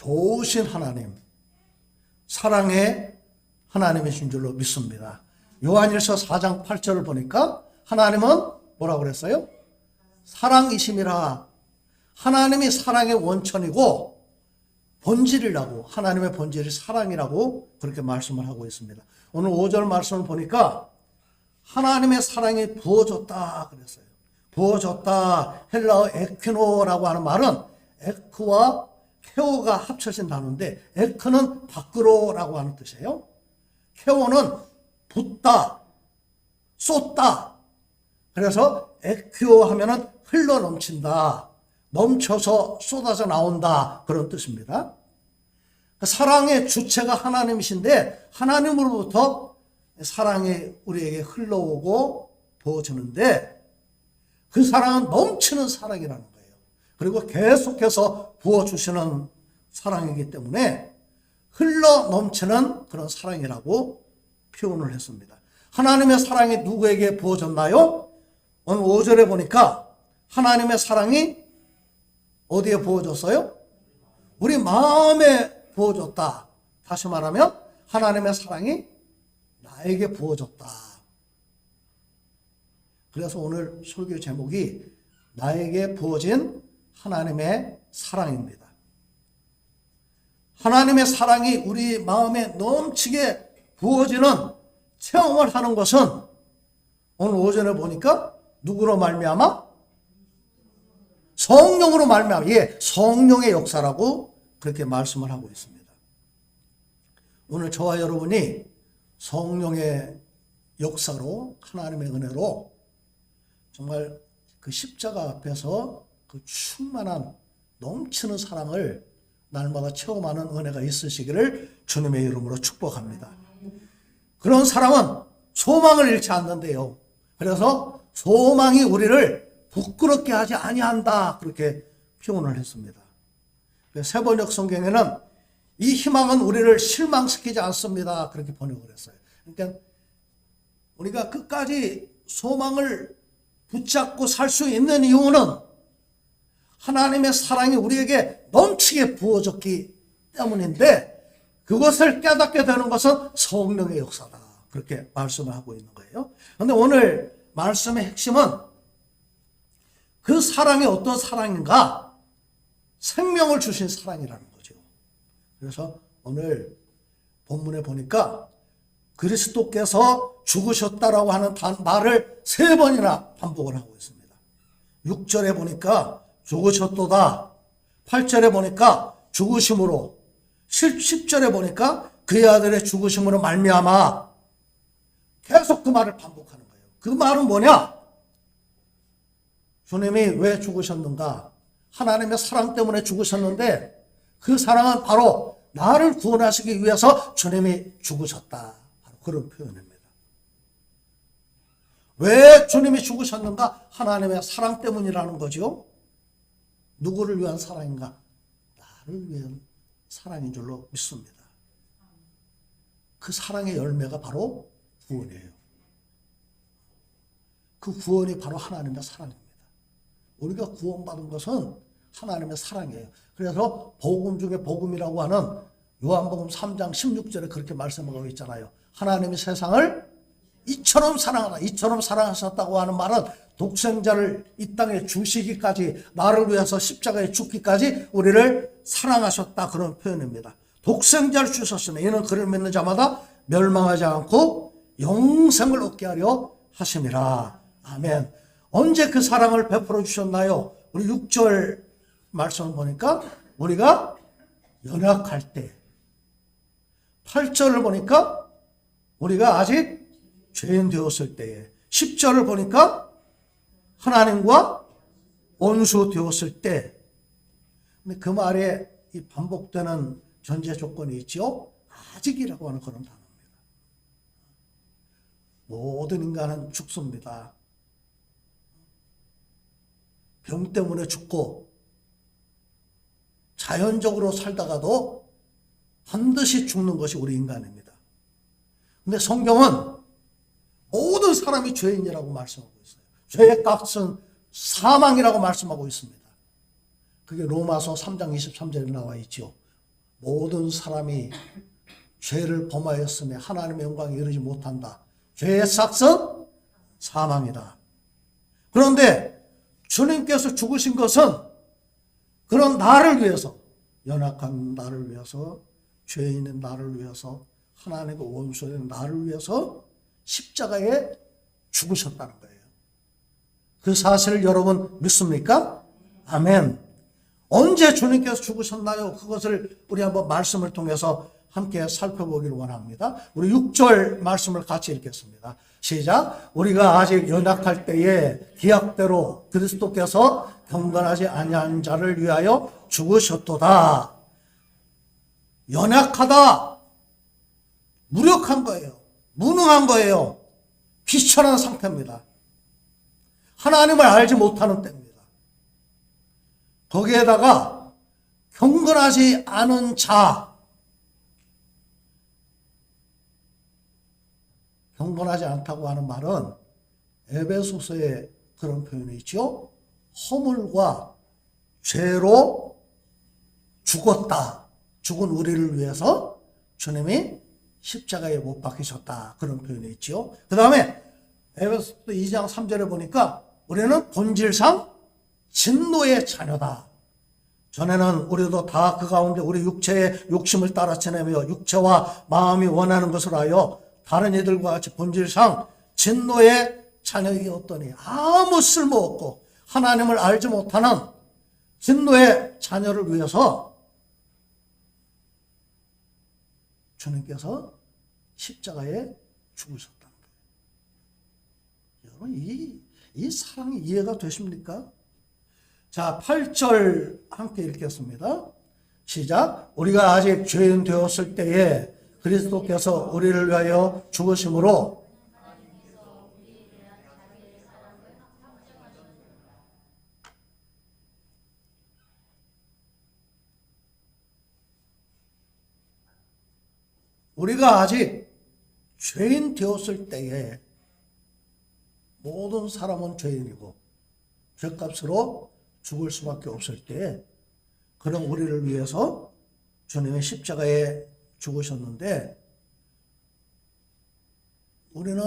좋으신 하나님, 사랑의 하나님이신 줄로 믿습니다. 요한일서 4장 8절을 보니까 하나님은 뭐라고 그랬어요? 사랑이심이라. 하나님이 사랑의 원천이고 본질이라고, 하나님의 본질이 사랑이라고 그렇게 말씀을 하고 있습니다. 오늘 5절 말씀을 보니까 하나님의 사랑이 부어졌다 그랬어요. 부어졌다. 헬라어 에퀴노라고 하는 말은 에크와 케오가 합쳐진 단어인데, 에크는 밖으로라고 하는 뜻이에요. 케오는 붓다, 쏟다. 그래서 에퀴오 하면은 흘러 넘친다, 넘쳐서 쏟아져 나온다, 그런 뜻입니다. 사랑의 주체가 하나님이신데 하나님으로부터 사랑이 우리에게 흘러오고 부어지는데 그 사랑은 넘치는 사랑이라는 거예요. 그리고 계속해서 부어주시는 사랑이기 때문에 흘러 넘치는 그런 사랑이라고 표현을 했습니다. 하나님의 사랑이 누구에게 부어졌나요? 오늘 5절에 보니까 하나님의 사랑이 어디에 부어졌어요? 우리 마음에 부어졌다. 다시 말하면 하나님의 사랑이 나에게 부어졌다. 그래서 오늘 설교 제목이 나에게 부어진 하나님의 사랑입니다. 하나님의 사랑이 우리 마음에 넘치게 부어지는 체험을 하는 것은 오늘 오전에 보니까 누구로 말미암아? 성령으로 말미암아. 예, 성령의 역사라고 그렇게 말씀을 하고 있습니다. 오늘 저와 여러분이 성령의 역사로, 하나님의 은혜로 정말 그 십자가 앞에서 그 충만한 넘치는 사랑을 날마다 체험하는 은혜가 있으시기를 주님의 이름으로 축복합니다. 그런 사랑은 소망을 잃지 않는데요. 그래서 소망이 우리를 부끄럽게 하지 아니한다, 그렇게 표현을 했습니다. 세번역 성경에는 이 희망은 우리를 실망시키지 않습니다, 그렇게 번역을 했어요. 그러니까 우리가 끝까지 소망을 붙잡고 살 수 있는 이유는 하나님의 사랑이 우리에게 넘치게 부어졌기 때문인데, 그것을 깨닫게 되는 것은 성령의 역사다, 그렇게 말씀을 하고 있는 거예요. 그런데 오늘 말씀의 핵심은 그 사랑이 어떤 사랑인가? 생명을 주신 사랑이라는 거죠. 그래서 오늘 본문에 보니까 그리스도께서 죽으셨다라고 하는 말을 3번이나 반복을 하고 있습니다. 6절에 보니까 죽으셨도다, 8절에 보니까 죽으심으로, 10절에 보니까 그의 아들의 죽으심으로 말미암아, 계속 그 말을 반복하는 거예요. 그 말은 뭐냐? 주님이 왜 죽으셨는가? 하나님의 사랑 때문에 죽으셨는데 그 사랑은 바로 나를 구원하시기 위해서 주님이 죽으셨다, 바로 그런 표현입니다. 왜 주님이 죽으셨는가? 하나님의 사랑 때문이라는 거죠. 누구를 위한 사랑인가? 나를 위한 사랑인 줄로 믿습니다. 그 사랑의 열매가 바로 구원이에요. 그 구원이 바로 하나님의 사랑입니다. 우리가 구원받은 것은 하나님의 사랑이에요. 그래서 복음 중에 복음이라고 하는 요한복음 3장 16절에 그렇게 말씀하고 있잖아요. 하나님이 세상을 이처럼 사랑하다. 이처럼 사랑하셨다고 하는 말은 독생자를 이 땅에 주시기까지, 나를 위해서 십자가에 죽기까지 우리를 사랑하셨다, 그런 표현입니다. 독생자를 주셨으니 이는 그를 믿는 자마다 멸망하지 않고 영생을 얻게 하려 하심이라. 아멘. 언제 그 사랑을 베풀어 주셨나요? 우리 6절 말씀을 보니까 우리가 연약할 때, 8절을 보니까 우리가 아직 죄인 되었을 때에, 10절을 보니까 하나님과 원수 되었을 때. 근데 그 말에 이 반복되는 전제 조건이 있죠. 아직이라고 하는 그런 단어입니다. 모든 인간은 죽습니다. 병 때문에 죽고 자연적으로 살다가도 반드시 죽는 것이 우리 인간입니다. 근데 성경은 모든 사람이 죄인이라고 말씀하고 있어요. 죄의 값은 사망이라고 말씀하고 있습니다. 그게 로마서 3장 23절에 나와 있죠. 모든 사람이 죄를 범하였으며 하나님의 영광에 이르지 못한다. 죄의 삭은 사망이다. 그런데 주님께서 죽으신 것은 그런 나를 위해서, 연약한 나를 위해서, 죄인인 나를 위해서, 하나님과 원수된 나를 위해서 십자가에 죽으셨다는 거예요. 그 사실을 여러분 믿습니까? 아멘. 언제 주님께서 죽으셨나요? 그것을 우리 한번 말씀을 통해서 함께 살펴보기를 원합니다. 우리 6절 말씀을 같이 읽겠습니다. 시작. 우리가 아직 연약할 때에 기약대로 그리스도께서 경건하지 아니한 자를 위하여 죽으셨도다. 연약하다. 무력한 거예요. 무능한 거예요. 비천한 상태입니다. 하나님을 알지 못하는 때입니다. 거기에다가 경건하지 않은 자, 경건하지 않다고 하는 말은 에베소서에 그런 표현이 있죠. 허물과 죄로 죽었다. 죽은 우리를 위해서 주님이 십자가에 못 박히셨다. 그런 표현이 있죠. 그 다음에 에베소서 2장 3절에 보니까 우리는 본질상 진노의 자녀다. 전에는 우리도 다 그 가운데 우리 육체의 욕심을 따라 지내며 육체와 마음이 원하는 것을 하여 다른 이들과 같이 본질상 진노의 자녀이었더니 아무 쓸모없고 하나님을 알지 못하는 진노의 자녀를 위해서 주님께서 십자가에 죽으셨다는 거예요. 여러분 이 사랑이 이해가 되십니까? 자, 8절 함께 읽겠습니다. 시작. 우리가 아직 죄인 되었을 때에 그리스도께서 우리를 위하여 죽으심으로 우리가 아직 죄인 되었을 때에 모든 사람은 죄인이고 죄값으로 죽을 수밖에 없을 때에 그런 우리를 위해서 주님의 십자가에 죽으셨는데 우리는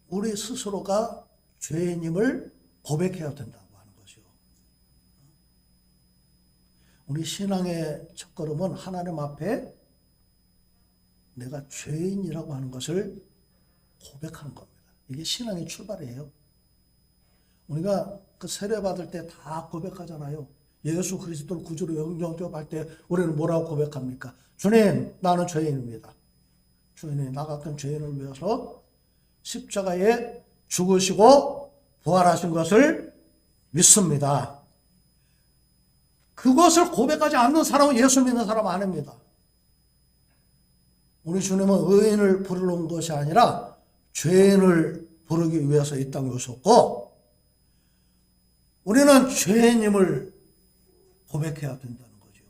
우리 스스로가 죄인임을 고백해야 된다고 하는 것이요. 우리 신앙의 첫걸음은 하나님 앞에 내가 죄인이라고 하는 것을 고백하는 겁니다. 이게 신앙의 출발이에요. 우리가 그 세례 받을 때 다 고백하잖아요. 예수 그리스도를 구주로 영접할 때 우리는 뭐라고 고백합니까? 주님, 나는 죄인입니다. 주님이 나 같은 죄인을 위해서 십자가에 죽으시고 부활하신 것을 믿습니다. 그것을 고백하지 않는 사람은 예수 믿는 사람 아닙니다. 우리 주님은 의인을 부르러 온 것이 아니라 죄인을 부르기 위해서 이 땅에 오셨고 우리는 죄인임을 고백해야 된다는 거죠.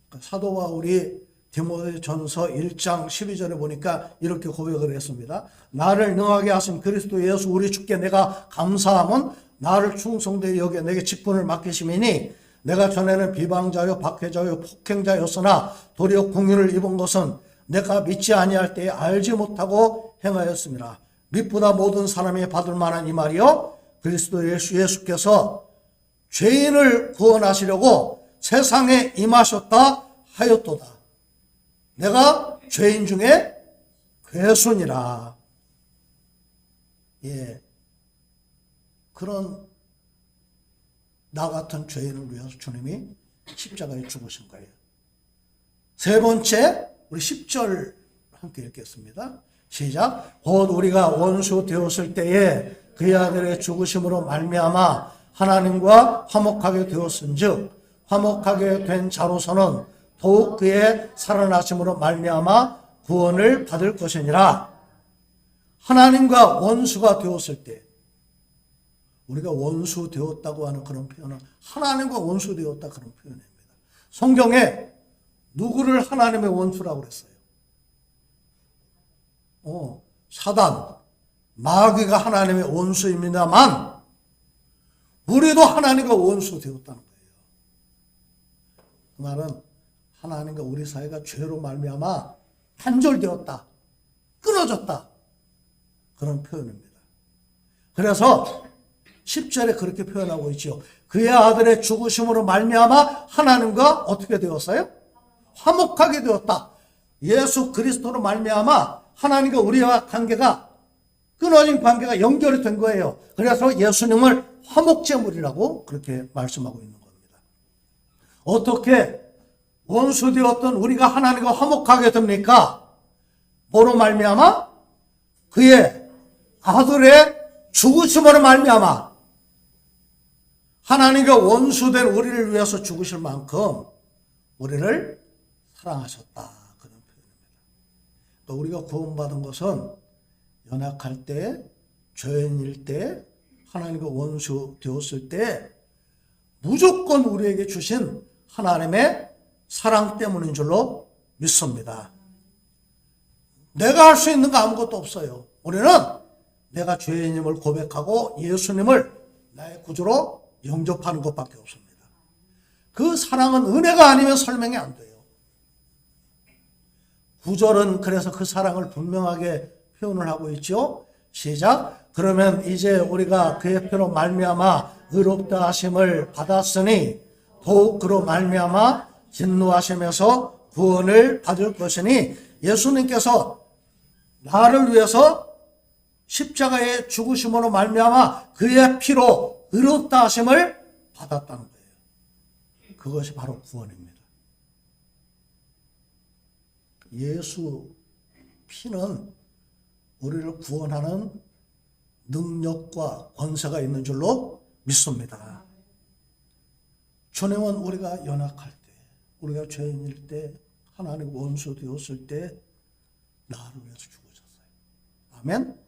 그러니까 사도 바울이 디모데전서 1장 12절에 보니까 이렇게 고백을 했습니다. 나를 능하게 하신 그리스도 예수 우리 주께 내가 감사함은 나를 충성되이 여겨 내게 직분을 맡기심이니 내가 전에는 비방자요 박해자요 폭행자였으나 도리어 공의를 입은 것은 내가 믿지 아니할 때에 알지 못하고 행하였습니다. 믿보다 모든 사람이 받을 만한 이 말이요 그리스도 예수께서 죄인을 구원하시려고 세상에 임하셨다 하였도다. 내가 죄인 중에 괴순이라. 예, 그런 나 같은 죄인을 위해서 주님이 십자가에 죽으신 거예요. 세 번째, 우리 10절 함께 읽겠습니다. 시작. 곧 우리가 원수 되었을 때에 그의 아들의 죽으심으로 말미암아 하나님과 화목하게 되었은즉 화목하게 된 자로서는 더욱 그의 살아나심으로 말미암아 구원을 받을 것이니라. 하나님과 원수가 되었을 때 우리가 원수 되었다고 하는 그런 표현은 하나님과 원수 되었다 그런 표현입니다. 성경에 누구를 하나님의 원수라고 그랬어요? 사단, 마귀가 하나님의 원수입니다만 우리도 하나님과 원수 되었다는 거예요. 그 말은 하나님과 우리 사이가 죄로 말미암아 단절되었다, 끊어졌다, 그런 표현입니다. 그래서 10절에 그렇게 표현하고 있죠. 그의 아들의 죽으심으로 말미암아 하나님과 어떻게 되었어요? 화목하게 되었다. 예수 그리스도로 말미암아 하나님과 우리와 관계가, 끊어진 관계가 연결이 된 거예요. 그래서 예수님을 화목제물이라고 그렇게 말씀하고 있는 겁니다. 어떻게 원수되었던 우리가 하나님과 화목하게 됩니까? 뭐로 말미암아? 그의 아들의 죽으심으로 말미암아 하나님과 원수된 우리를 위해서 죽으실 만큼 우리를 사랑하셨다, 그런 표현입니다. 또 우리가 구원받은 것은 연약할 때, 죄인일 때, 하나님과 원수 되었을 때 무조건 우리에게 주신 하나님의 사랑 때문인 줄로 믿습니다. 내가 할 수 있는 거 아무것도 없어요. 우리는 내가 죄인임을 고백하고 예수님을 나의 구주로 영접하는 것밖에 없습니다. 그 사랑은 은혜가 아니면 설명이 안 돼요. 9절은 그래서 그 사랑을 분명하게 표현을 하고 있죠. 시작. 그러면 이제 우리가 그의 피로 말미암아 의롭다 하심을 받았으니 더욱 그로 말미암아 진노하심에서 구원을 받을 것이니, 예수님께서 나를 위해서 십자가의 죽으심으로 말미암아 그의 피로 의롭다 하심을 받았다는 거예요. 그것이 바로 구원입니다. 예수 피는 우리를 구원하는 능력과 권세가 있는 줄로 믿습니다. 주님은 우리가 연약할 때, 우리가 죄인일 때, 하나님 원수 되었을 때 나를 위해서 죽으셨어요. 아멘.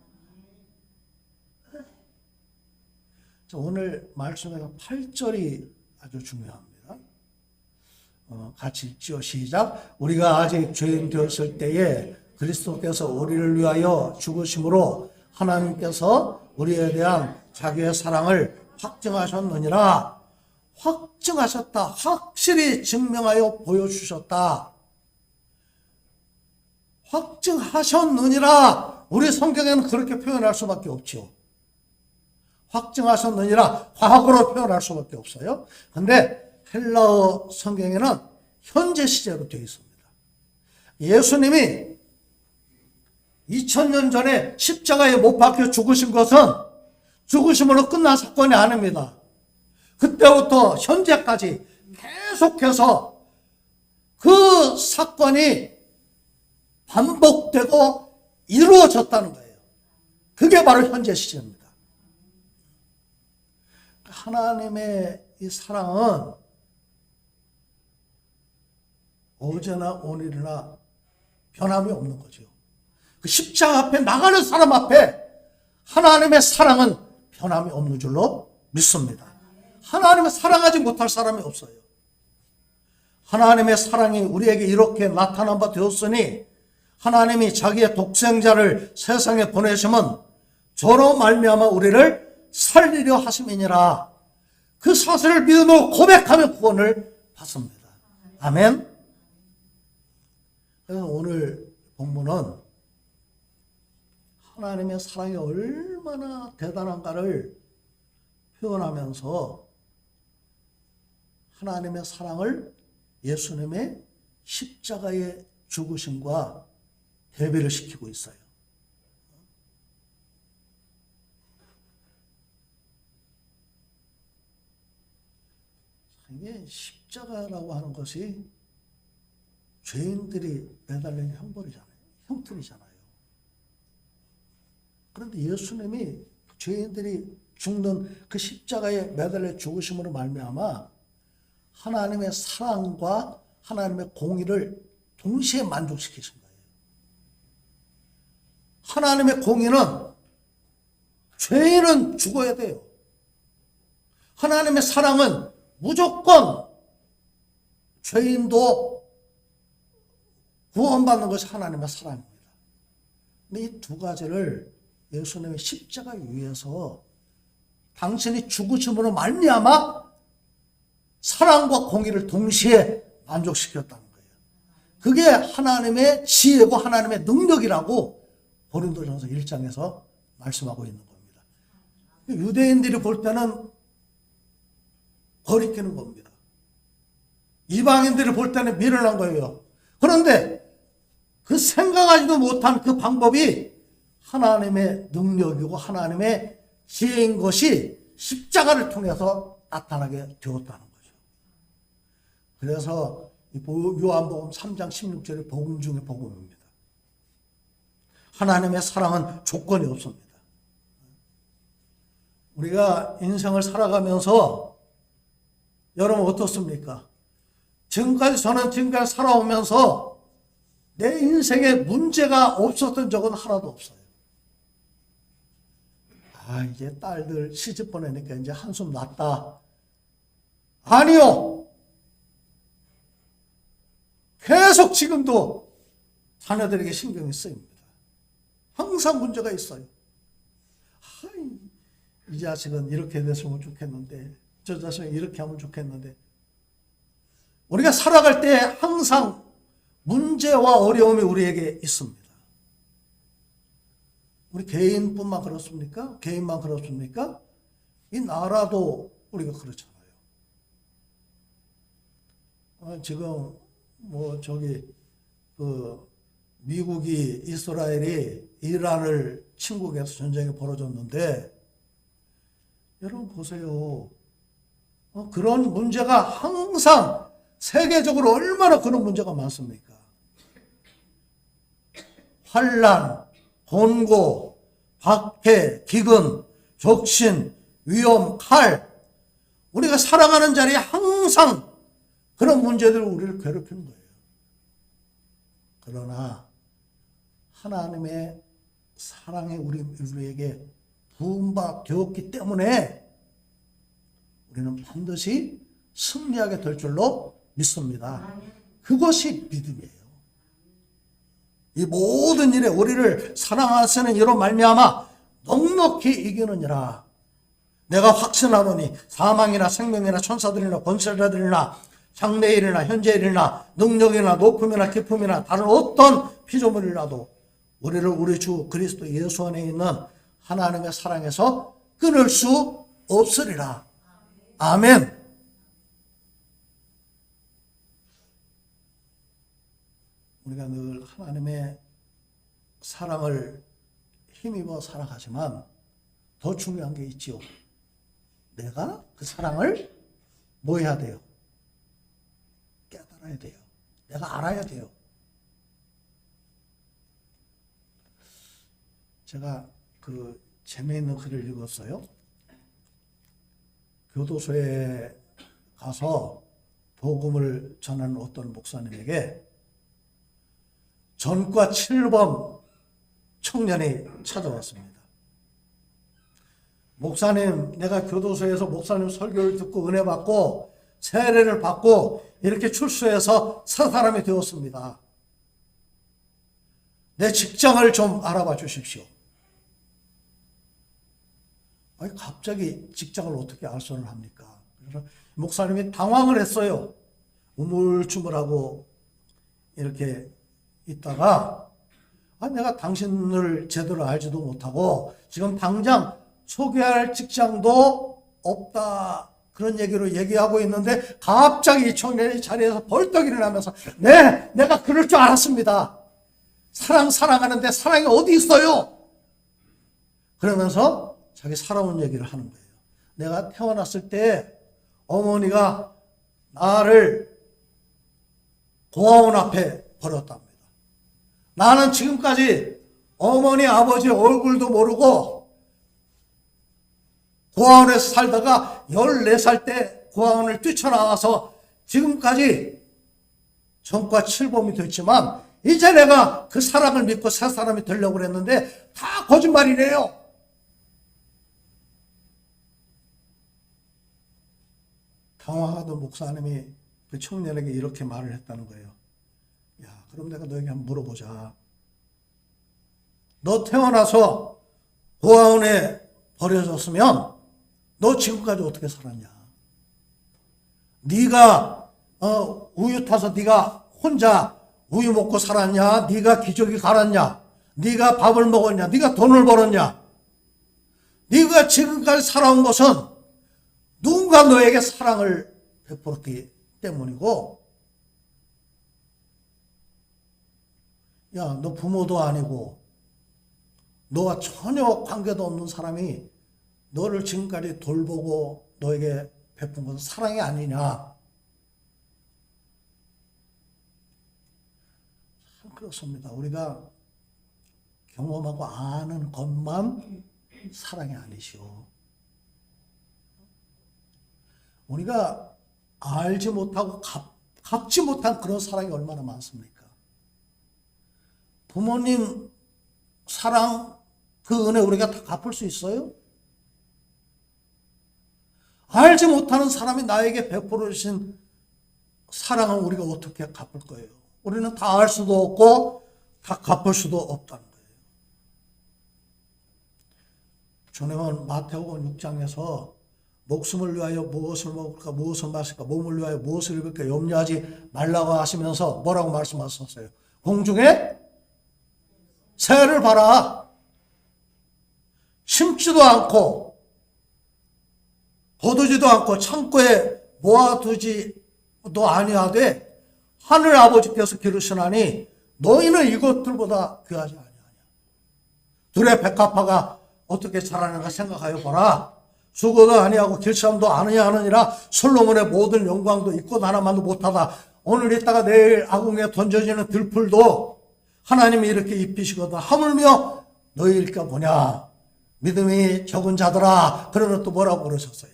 자, 오늘 말씀에서 8절이 아주 중요합니다. 같이 읽지요. 시작. 우리가 아직 죄인 되었을 때에 그리스도께서 우리를 위하여 죽으심으로 하나님께서 우리에 대한 자기의 사랑을 확증하셨느니라. 확증하셨다. 확실히 증명하여 보여주셨다. 확증하셨느니라. 우리 성경에는 그렇게 표현할 수밖에 없죠. 확증하셨느니라 과거로 표현할 수밖에 없어요. 근데 헬라어 성경에는 현재 시제로 되어 있습니다. 예수님이 2000년 전에 십자가에 못 박혀 죽으신 것은 죽으심으로 끝난 사건이 아닙니다. 그때부터 현재까지 계속해서 그 사건이 반복되고 이루어졌다는 거예요. 그게 바로 현재 시제입니다. 하나님의 이 사랑은 어제나 오늘이나 변함이 없는 거죠. 그 십자가 앞에 나가는 사람 앞에 하나님의 사랑은 변함이 없는 줄로 믿습니다. 하나님을 사랑하지 못할 사람이 없어요. 하나님의 사랑이 우리에게 이렇게 나타난 바 되었으니 하나님이 자기의 독생자를 세상에 보내시면 저로 말미암아 우리를 살리려 하심이니라. 그 사실을 믿음으로 고백하며 구원을 받습니다. 아멘. 그래서 오늘 본문은 하나님의 사랑이 얼마나 대단한가를 표현하면서 하나님의 사랑을 예수님의 십자가의 죽으심과 대비를 시키고 있어요. 이게 십자가라고 하는 것이 죄인들이 매달린 형틀이잖아요. 그런데 예수님이 죄인들이 죽는 그 십자가에 매달려 죽으심으로 말미암아 하나님의 사랑과 하나님의 공의를 동시에 만족시키신 거예요. 하나님의 공의는 죄인은 죽어야 돼요. 하나님의 사랑은 무조건 죄인도 구원받는 것이 하나님의 사랑입니다. 근데 이 두 가지를 예수님의 십자가 위에서 당신이 죽으심으로 말미암아 사랑과 공의를 동시에 만족시켰다는 거예요. 그게 하나님의 지혜고 하나님의 능력이라고 고린도전서 1장에서 말씀하고 있는 겁니다. 유대인들이 볼 때는 거리끼는 겁니다. 이방인들이 볼 때는 미련한 거예요. 그런데 그 생각하지도 못한 그 방법이 하나님의 능력이고 하나님의 지혜인 것이 십자가를 통해서 나타나게 되었다는 거죠. 그래서 요한복음 3장 16절의 복음 중의 복음입니다. 하나님의 사랑은 조건이 없습니다. 우리가 인생을 살아가면서 여러분 어떻습니까? 지금까지 살아오면서 내 인생에 문제가 없었던 적은 하나도 없어요. 이제 딸들 시집 보내니까 이제 한숨 났다. 아니요. 계속 지금도 자녀들에게 신경이 쓰입니다. 항상 문제가 있어요. 이 자식은 이렇게 됐으면 좋겠는데, 저 자식은 이렇게 하면 좋겠는데. 우리가 살아갈 때 항상 문제와 어려움이 우리에게 있습니다. 우리 개인뿐만 그렇습니까? 개인만 그렇습니까? 이 나라도 우리가 그렇잖아요. 지금 미국이 이스라엘이 이란을 침공해서 전쟁이 벌어졌는데 여러분 보세요. 그런 문제가 항상 세계적으로 얼마나 그런 문제가 많습니까? 환란, 곤고, 박해, 기근, 적신, 위험, 칼. 우리가 살아가는 자리에 항상 그런 문제들이 우리를 괴롭히는 거예요. 그러나 하나님의 사랑이 우리에게 부음바 되었기 때문에 우리는 반드시 승리하게 될 줄로 믿습니다. 그것이 믿음이에요. 이 모든 일에 우리를 사랑하시는 이로 말미암아 넉넉히 이기느니라. 내가 확신하노니 사망이나 생명이나 천사들이나 권세자들이나 장래일이나 현재일이나 능력이나 높음이나 깊음이나 다른 어떤 피조물이라도 우리를 우리 주 그리스도 예수 안에 있는 하나님의 사랑에서 끊을 수 없으리라. 아멘. 우리가 늘 하나님의 사랑을 힘입어 살아가지만 더 중요한 게 있지요. 내가 그 사랑을 뭐 해야 돼요? 깨달아야 돼요. 내가 알아야 돼요. 제가 재미있는 글을 읽었어요. 교도소에 가서 복음을 전하는 어떤 목사님에게 전과 7범 청년이 찾아왔습니다. 목사님, 내가 교도소에서 목사님 설교를 듣고 은혜 받고 세례를 받고 이렇게 출소해서 새 사람이 되었습니다. 내 직장을 좀 알아봐 주십시오. 갑자기 직장을 어떻게 알선을 합니까? 그래서 목사님이 당황을 했어요. 우물쭈물하고 이렇게 있다가 내가 당신을 제대로 알지도 못하고 지금 당장 소개할 직장도 없다. 그런 얘기로 얘기하고 있는데 갑자기 이 청년이 자리에서 벌떡 일어나면서 내가 그럴 줄 알았습니다. 사랑하는데 사랑이 어디 있어요? 그러면서 자기 살아온 얘기를 하는 거예요. 내가 태어났을 때 어머니가 나를 고아원 앞에 버렸답니다. 나는 지금까지 어머니 아버지 얼굴도 모르고 고아원에서 살다가 14살 때 고아원을 뛰쳐나와서 지금까지 전과 7범이 됐지만 이제 내가 그 사랑을 믿고 새 사람이 되려고 그랬는데 다 거짓말이래요. 당황하던 목사님이 그 청년에게 이렇게 말을 했다는 거예요. 그럼 내가 너에게 한번 물어보자. 너 태어나서 고아원에 버려졌으면 너 지금까지 어떻게 살았냐? 네가 우유 타서 네가 혼자 우유 먹고 살았냐? 네가 기저귀 갈았냐? 네가 밥을 먹었냐? 네가 돈을 벌었냐? 네가 지금까지 살아온 것은 누군가 너에게 사랑을 베풀었기 때문이고, 야, 너 부모도 아니고 너와 전혀 관계도 없는 사람이 너를 지금까지 돌보고 너에게 베푼 것은 사랑이 아니냐? 참 그렇습니다. 우리가 경험하고 아는 것만 사랑이 아니시오. 우리가 알지 못하고 갚지 못한 그런 사랑이 얼마나 많습니까? 부모님 사랑, 그 은혜 우리가 다 갚을 수 있어요? 알지 못하는 사람이 나에게 베풀어 주신 사랑은 우리가 어떻게 갚을 거예요? 우리는 다 알 수도 없고 다 갚을 수도 없다는 거예요. 주님은 마태복음 6장에서 목숨을 위하여 무엇을 먹을까, 무엇을 마실까, 몸을 위하여 무엇을 입을까 염려하지 말라고 하시면서 뭐라고 말씀하셨어요? 공중에 새를 봐라. 심지도 않고 거두지도 않고 창고에 모아두지도 아니하되 하늘 아버지께서 기르시나니 너희는 이것들보다 귀하지 아니하냐. 둘의 백합화가 어떻게 자라는가 생각하여 보라. 수고도 아니하고 길쌈도 아니하느니라. 솔로몬의 모든 영광도 있고 하나만도 못하다. 오늘 있다가 내일 아궁에 던져지는 들풀도 하나님이 이렇게 입히시거든. 하물며 너희일까 보냐. 믿음이 적은 자들아. 그러면 또 뭐라고 그러셨어요?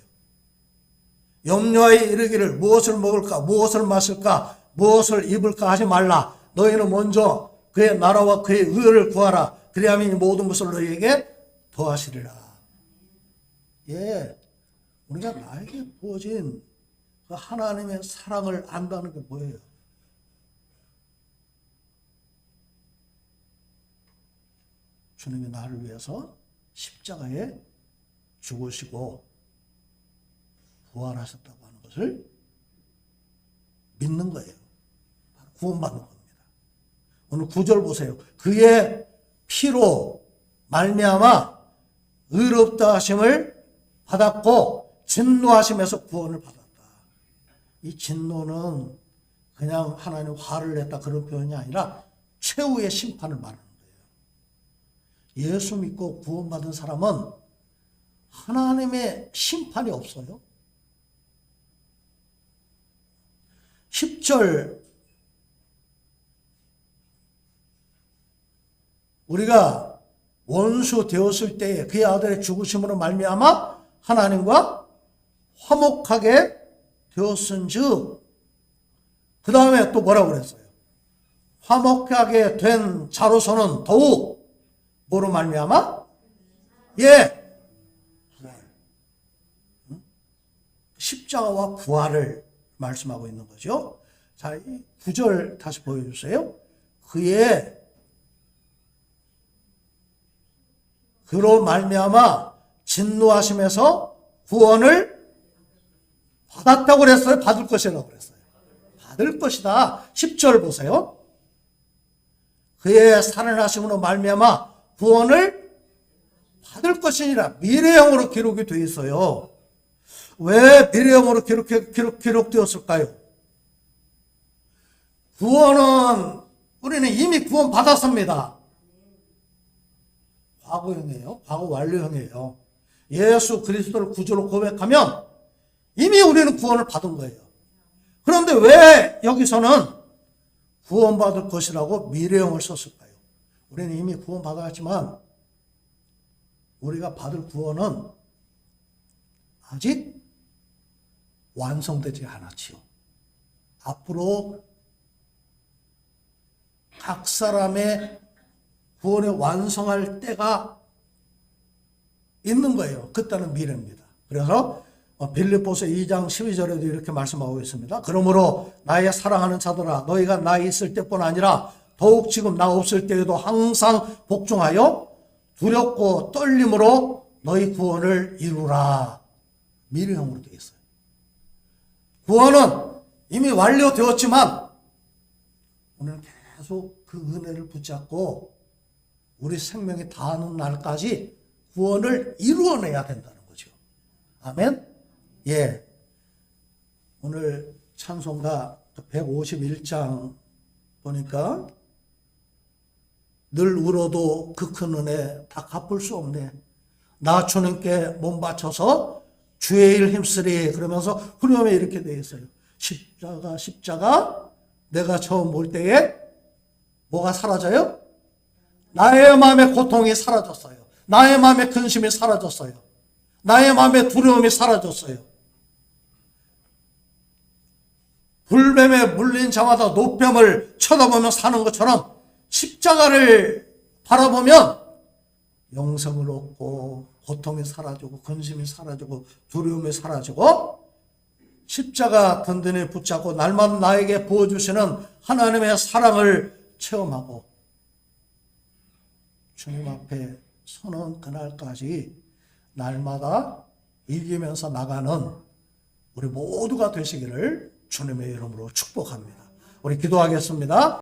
염려에 이르기를 무엇을 먹을까, 무엇을 마실까, 무엇을 입을까 하지 말라. 너희는 먼저 그의 나라와 그의 의를 구하라. 그리하면 이 모든 것을 너희에게 더하시리라. 예, 우리가 나에게 부어진 그 하나님의 사랑을 안다는 게 뭐예요? 주님이 나를 위해서 십자가에 죽으시고 부활하셨다고 하는 것을 믿는 거예요. 구원받는 겁니다. 오늘 9절 보세요. 그의 피로 말미암아 의롭다 하심을 받았고 진노하심에서 구원을 받았다. 이 진노는 그냥 하나님 화를 냈다 그런 표현이 아니라 최후의 심판을 말하는 거예요. 예수 믿고 구원받은 사람은 하나님의 심판이 없어요. 10절 우리가 원수 되었을 때에 그의 아들의 죽으심으로 말미암아 하나님과 화목하게 되었은즉 그 다음에 또 뭐라고 그랬어요? 화목하게 된 자로서는 더욱 뭐로 말미암아? 예, 십자가와 부활을 말씀하고 있는 거죠. 자, 9절 다시 보여주세요. 그의 그로 말미암아 진노하심에서 구원을 받았다고 그랬어요? 받을 것이라고 그랬어요? 받을 것이다. 10절 보세요. 그의 살인하심으로 말미암아 구원을 받을 것이니라. 미래형으로 기록이 되어 있어요. 왜 미래형으로 기록되었을까요? 구원은 우리는 이미 구원 받았습니다. 과거형이에요. 과거 완료형이에요. 예수 그리스도를 구주로 고백하면 이미 우리는 구원을 받은 거예요. 그런데 왜 여기서는 구원받을 것이라고 미래형을 썼을까요? 우리는 이미 구원받았지만 우리가 받을 구원은 아직 완성되지 않았지요. 앞으로 각 사람의 구원을 완성할 때가 있는 거예요. 그때는 미래입니다. 그래서 빌립보서 2장 12절에도 이렇게 말씀하고 있습니다. 그러므로 나의 사랑하는 자들아 너희가 나 있을 때뿐 아니라 더욱 지금 나 없을 때에도 항상 복종하여 두렵고 떨림으로 너희 구원을 이루라. 미래형으로 되어 있어요. 구원은 이미 완료되었지만 우리는 계속 그 은혜를 붙잡고 우리 생명이 다하는 날까지 구원을 이루어내야 된다는 거죠. 아멘? 예. 오늘 찬송가 151장 보니까 늘 울어도 그 큰 은혜 다 갚을 수 없네. 나 주님께 몸 바쳐서 주의 일 힘쓰리. 그러면서 후렴에 이렇게 되어 있어요. 십자가 내가 처음 볼 때에 뭐가 사라져요? 나의 마음의 고통이 사라졌어요. 나의 마음의 근심이 사라졌어요. 나의 마음의 두려움이 사라졌어요. 불뱀에 물린 자마다 노뱀을 쳐다보며 사는 것처럼 십자가를 바라보면 영생을 얻고 고통이 사라지고 근심이 사라지고 두려움이 사라지고 십자가 든든히 붙잡고 날마다 나에게 부어주시는 하나님의 사랑을 체험하고 주님 앞에 서는 그날까지 날마다 이기면서 나가는 우리 모두가 되시기를 주님의 이름으로 축복합니다. 우리 기도하겠습니다.